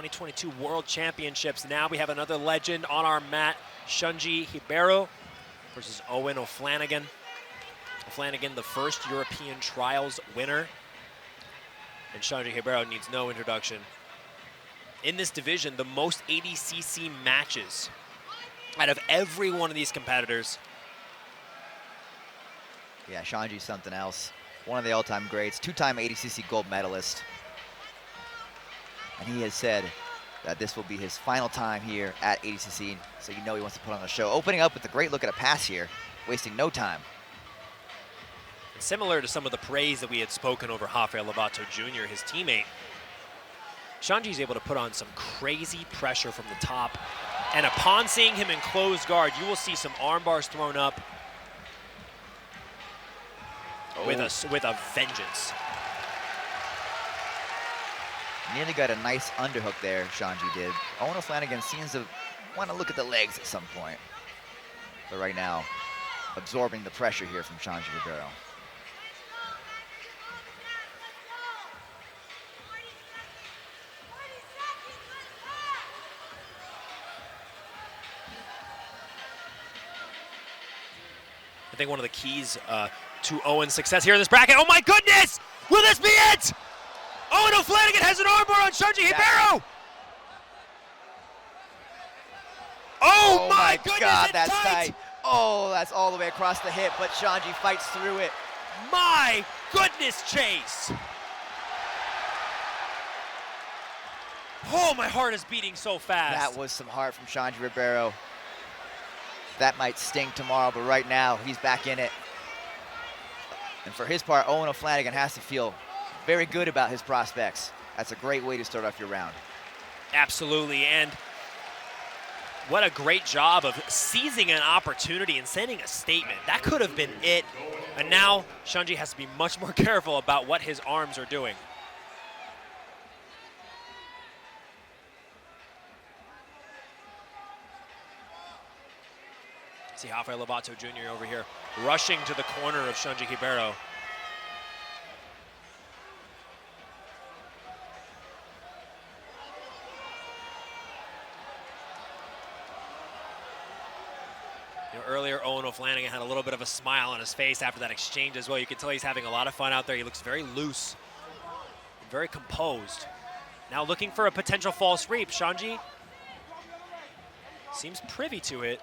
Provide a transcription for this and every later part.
2022 World Championships. Now we have another legend on our mat, Xande Ribeiro versus Eoghan Flanagan. Flanagan, the first European trials winner. And Xande Ribeiro needs no introduction. In this division, the most ADCC matches out of every one of these competitors. Yeah, Xande's something else. One of the all-time greats, two-time ADCC gold medalist. And he has said that this will be his final time here at ADCC, so you know he wants to put on a show. Opening up with a great look at a pass here, wasting no time. Similar to some of the praise that we had spoken over Rafael Lovato Jr., his teammate, Xande's able to put on some crazy pressure from the top. And upon seeing him in closed guard, you will see some arm bars thrown up with a vengeance. Nearly got a nice underhook there, Xande did. Eoghan Flanagan seems to want to look at the legs at some point. But right now, absorbing the pressure here from Xande Ribeiro. I think one of the keys to Eoghan's success here in this bracket. Oh my goodness! Will this be it? Eoghan Flanagan has an armbar on Xande Ribeiro! Oh my goodness, God, that's tight. Oh, that's all the way across the hip, but Xande fights through it. My goodness, Chase! Oh, my heart is beating so fast. That was some heart from Xande Ribeiro. That might sting tomorrow, but right now, he's back in it. And for his part, Eoghan Flanagan has to feel very good about his prospects. That's a great way to start off your round. Absolutely, and what a great job of seizing an opportunity and sending a statement. That could have been it. And now, Xande has to be much more careful about what his arms are doing. See Rafael Lovato Jr. over here rushing to the corner of Xande Ribeiro. You know, earlier, Eoghan Flanagan had a little bit of a smile on his face after that exchange as well. You can tell he's having a lot of fun out there. He looks very loose, and very composed. Now looking for a potential false reap. Xande seems privy to it.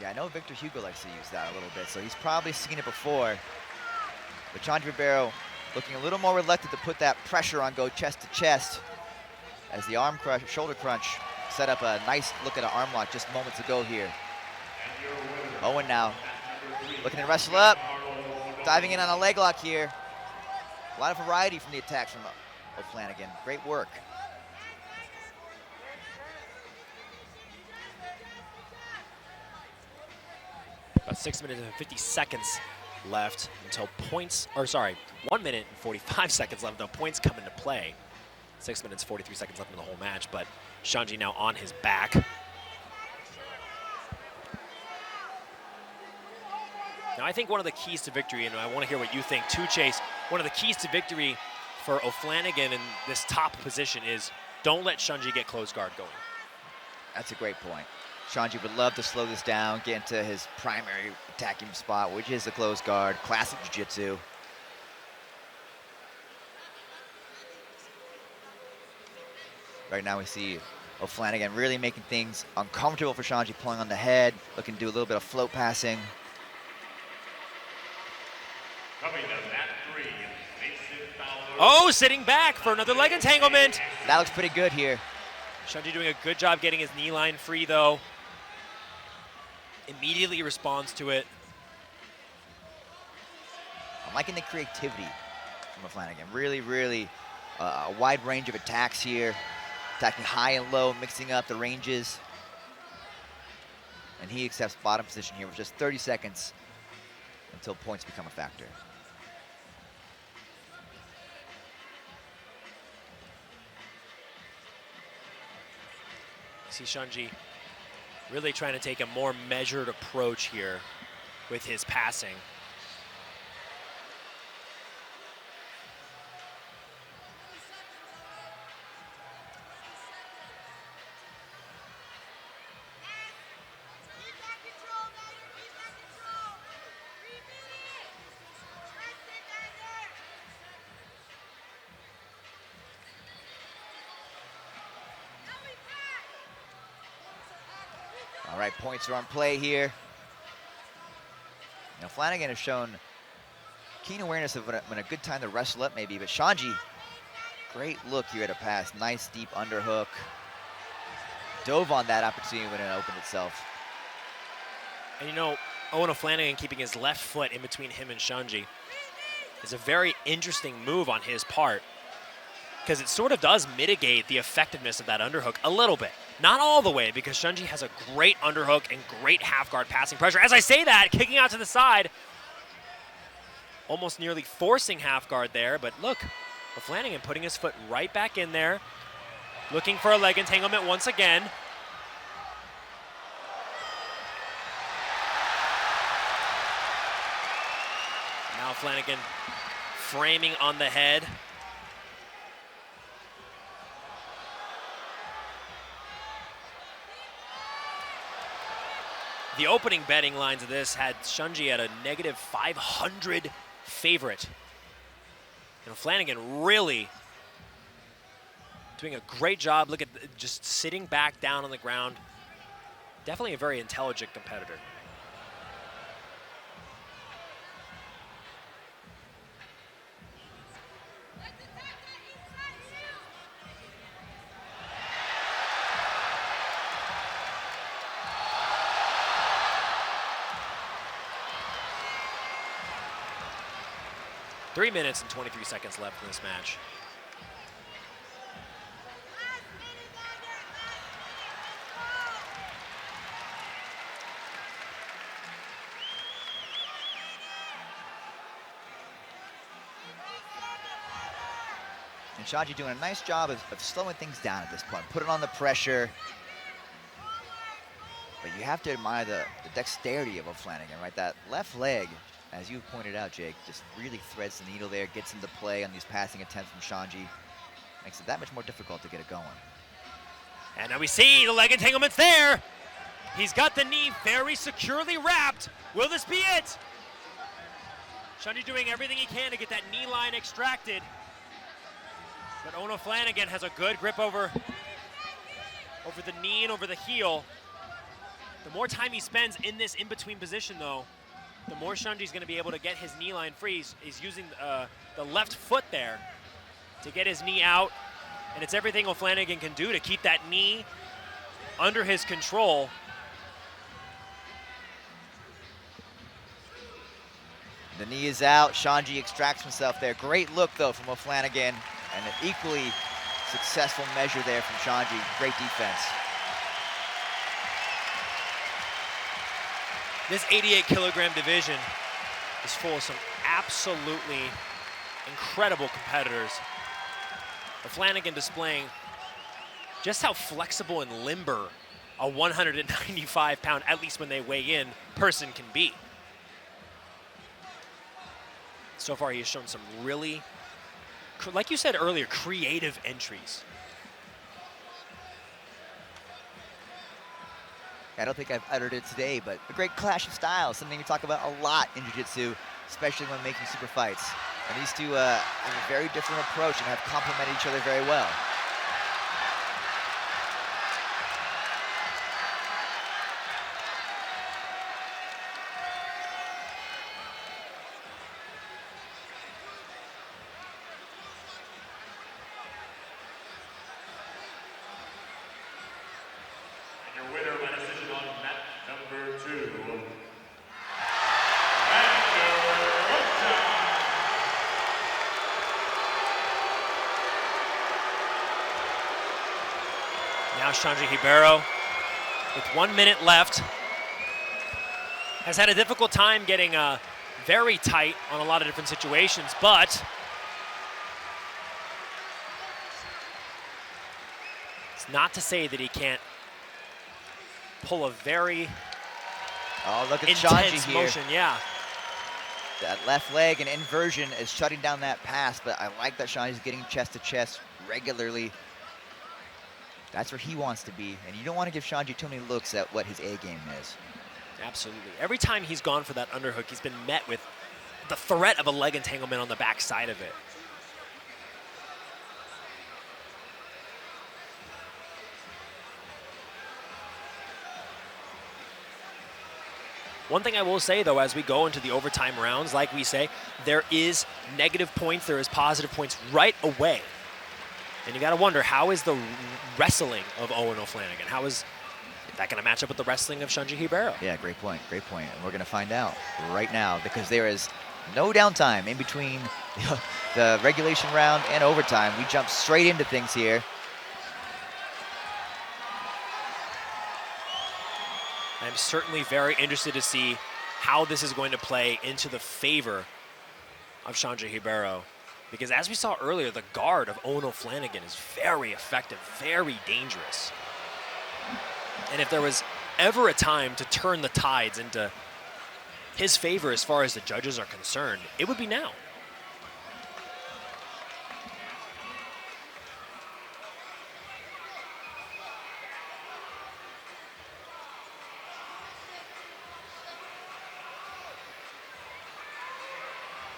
Yeah, I know Victor Hugo likes to use that a little bit, so he's probably seen it before. But Xande Ribeiro looking a little more reluctant to put that pressure on, go chest to chest, as the arm crush, shoulder crunch set up a nice look at an arm lock just moments ago here. Eoghan now looking to wrestle up, diving in on a leg lock here. A lot of variety from the attacks from Flanagan. Great work. About 6 minutes and 50 seconds left until points, or sorry, 1 minute and 45 seconds left until points come into play. 6 minutes, 43 seconds left in the whole match, but Xande now on his back. Now I think one of the keys to victory, and I want to hear what you think too, Chase, one of the keys to victory for O'Flanagan in this top position is don't let Xande get closed guard going. That's a great point. Xande would love to slow this down, get into his primary attacking spot, which is the closed guard, classic jiu-jitsu. Right now we see O'Flanagan really making things uncomfortable for Xande, pulling on the head, looking to do a little bit of float passing. Oh, sitting back for another leg entanglement. That looks pretty good here. Xande doing a good job getting his knee line free, though. Immediately responds to it. I'm liking the creativity from Flanagan. Really, really a wide range of attacks here. Attacking high and low, mixing up the ranges. And he accepts bottom position here with just 30 seconds until points become a factor. See Xande really trying to take a more measured approach here with his passing. right, points are on play here. Now Flanagan has shown keen awareness of when a good time to wrestle up maybe, but Xande, great look here at a pass. Nice deep underhook. Dove on that opportunity when it opened itself. And you know, Eoghan Flanagan keeping his left foot in between him and Xande is a very interesting move on his part, because it sort of does mitigate the effectiveness of that underhook a little bit. Not all the way, because Xande has a great underhook and great half guard passing pressure. As I say that, kicking out to the side, almost nearly forcing half guard there, but look, Flanagan putting his foot right back in there, looking for a leg entanglement once again. Now Flanagan framing on the head. The opening betting lines of this had Xande at a negative 500 favorite. You know, Flanagan really doing a great job. Look at just sitting back down on the ground. Definitely a very intelligent competitor. Three minutes and 23 seconds left in this match. And Xande doing a nice job of slowing things down at this point, putting on the pressure. But you have to admire the dexterity of Flanagan, right? That left leg, as you pointed out, Jake, just really threads the needle there, gets into play on these passing attempts from Xande. Makes it that much more difficult to get it going. And now we see the leg entanglement's there. He's got the knee very securely wrapped. Will this be it? Xande doing everything he can to get that knee line extracted. But Eoghan Flanagan has a good grip over the knee and over the heel. The more time he spends in this in-between position, though, the more Xande's going to be able to get his knee line free. He's using the left foot there to get his knee out, and it's everything Flanagan can do to keep that knee under his control. The knee is out. Xande extracts himself there. Great look, though, from Flanagan, and an equally successful measure there from Xande. Great defense. This 88-kilogram division is full of some absolutely incredible competitors. Flanagan displaying just how flexible and limber a 195-pound, at least when they weigh in, person can be. So far, he has shown some really, like you said earlier, creative entries. I don't think I've uttered it today, but a great clash of styles, something we talk about a lot in jiu-jitsu, especially when making super fights. And these two have a very different approach and have complemented each other very well. Now Xande Ribeiro, with 1 minute left, has had a difficult time getting very tight on a lot of different situations, but it's not to say that he can't pull a very look at intense Xande here. motion. Yeah. That left leg and inversion is shutting down that pass, but I like that Xande's getting chest to chest regularly. That's where he wants to be, and you don't want to give Xande too many looks at what his A game is. Absolutely. Every time he's gone for that underhook, he's been met with the threat of a leg entanglement on the back side of it. One thing I will say, though, as we go into the overtime rounds, like we say, there is negative points, there is positive points right away. And you got to wonder, how is the wrestling of Eoghan O'Flanagan? How is that going to match up with the wrestling of Xande Ribeiro? Yeah, great point, great point. And we're going to find out right now because there is no downtime in between the regulation round and overtime. We jump straight into things here. I'm certainly very interested to see how this is going to play into the favor of Xande Ribeiro. Because as we saw earlier, the guard of Eoghan O'Flanagan is very effective, very dangerous. And if there was ever a time to turn the tides into his favor as far as the judges are concerned, it would be now.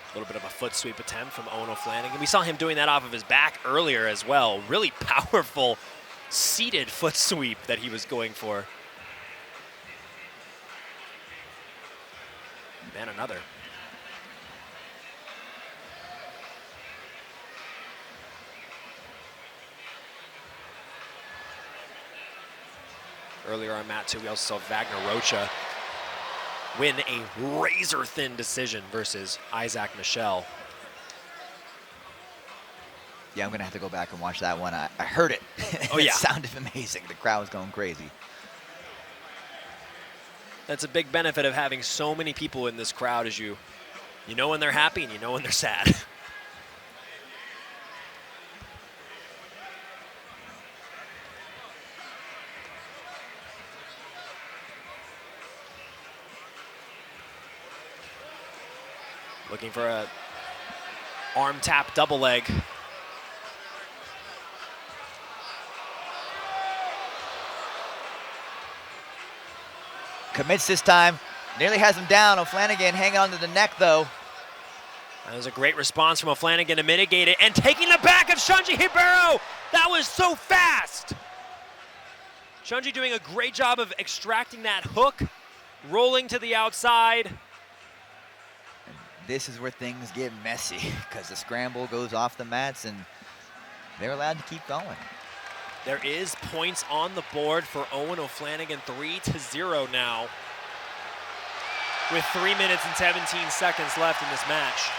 A little bit of a foot sweep attempt from Eoghan O'Flanagan. We saw him doing that off of his back earlier as well. Really powerful seated foot sweep that he was going for. And another. Earlier on mat 2, we also saw Wagner Rocha win a razor-thin decision versus Isaac Michel. Yeah, I'm going to have to go back and watch that one. I heard it. Oh, yeah. It sounded amazing. The crowd was going crazy. That's a big benefit of having so many people in this crowd, is you know when they're happy and you know when they're sad. Looking for a arm tap double leg. Commits this time. Nearly has him down. O'Flanagan hanging on to the neck, though. That was a great response from Flanagan to mitigate it, and taking the back of Xande Ribeiro. That was so fast. Xande doing a great job of extracting that hook, rolling to the outside. This is where things get messy because the scramble goes off the mats and they're allowed to keep going. There is points on the board for Eoghan O'Flanagan, 3-0 now, with 3 minutes and 17 seconds left in this match.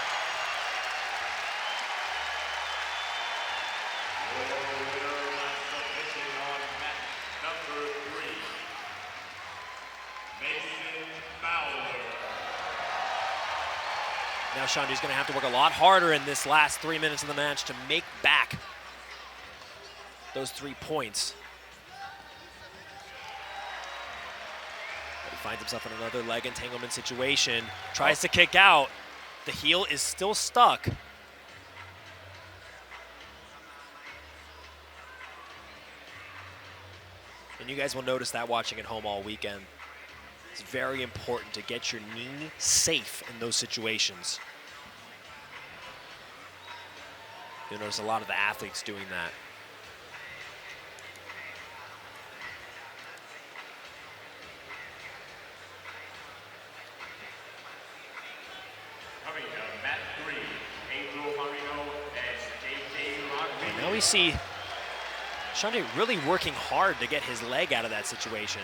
Now Xande's going to have to work a lot harder in this last 3 minutes of the match to make back those 3 points. But he finds himself in another leg entanglement situation. Tries to kick out. The heel is still stuck. And you guys will notice that watching at home all weekend. It's very important to get your knee safe in those situations. You'll notice a lot of the athletes doing that. And now we see Xande really working hard to get his leg out of that situation.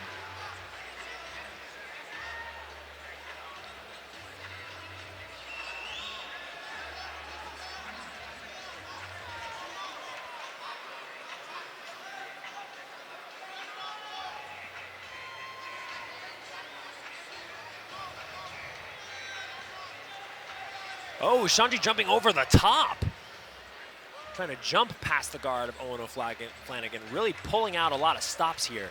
Oh, Xande jumping over the top. Trying to jump past the guard of Eoghan O'Flanagan, really pulling out a lot of stops here.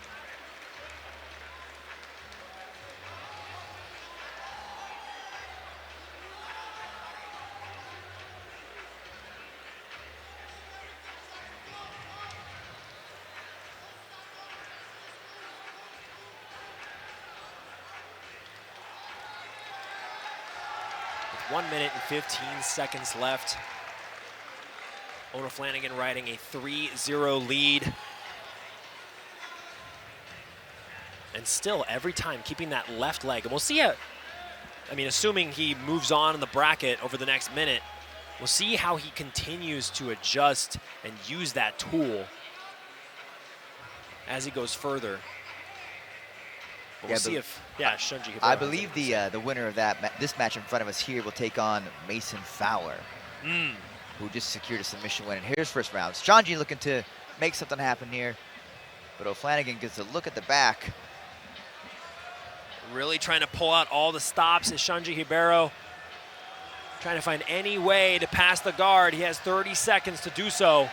With 1 minute and 15 seconds left. Eoghan Flanagan riding a 3-0 lead. And still, every time, keeping that left leg. And we'll see how, I mean, assuming he moves on in the bracket over the next minute, we'll see how he continues to adjust and use that tool as he goes further. But we'll see if, Xande Ribeiro. I believe the winner of this match in front of us here will take on Mason Fowler, who just secured a submission win. And here's first round. Xande looking to make something happen here, but Flanagan gets a look at the back. Really trying to pull out all the stops is Xande Ribeiro. Trying to find any way to pass the guard. He has 30 seconds to do so.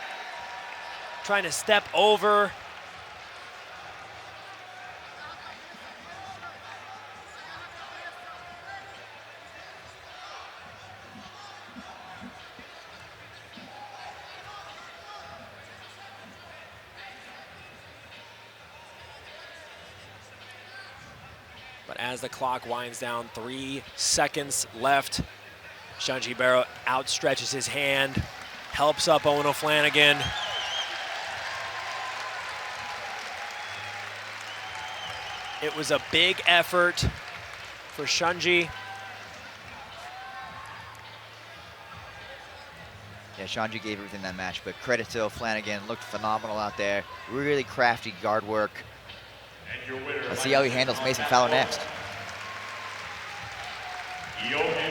Trying to step over. But as the clock winds down, 3 seconds left. Xande Ribeiro outstretches his hand, helps up Eoghan Flanagan. It was a big effort for Xande. Yeah, Xande gave everything that match, but credit to Flanagan. Looked phenomenal out there. Really crafty guard work. Let's see how he handles Mason Fowler next. Eoghan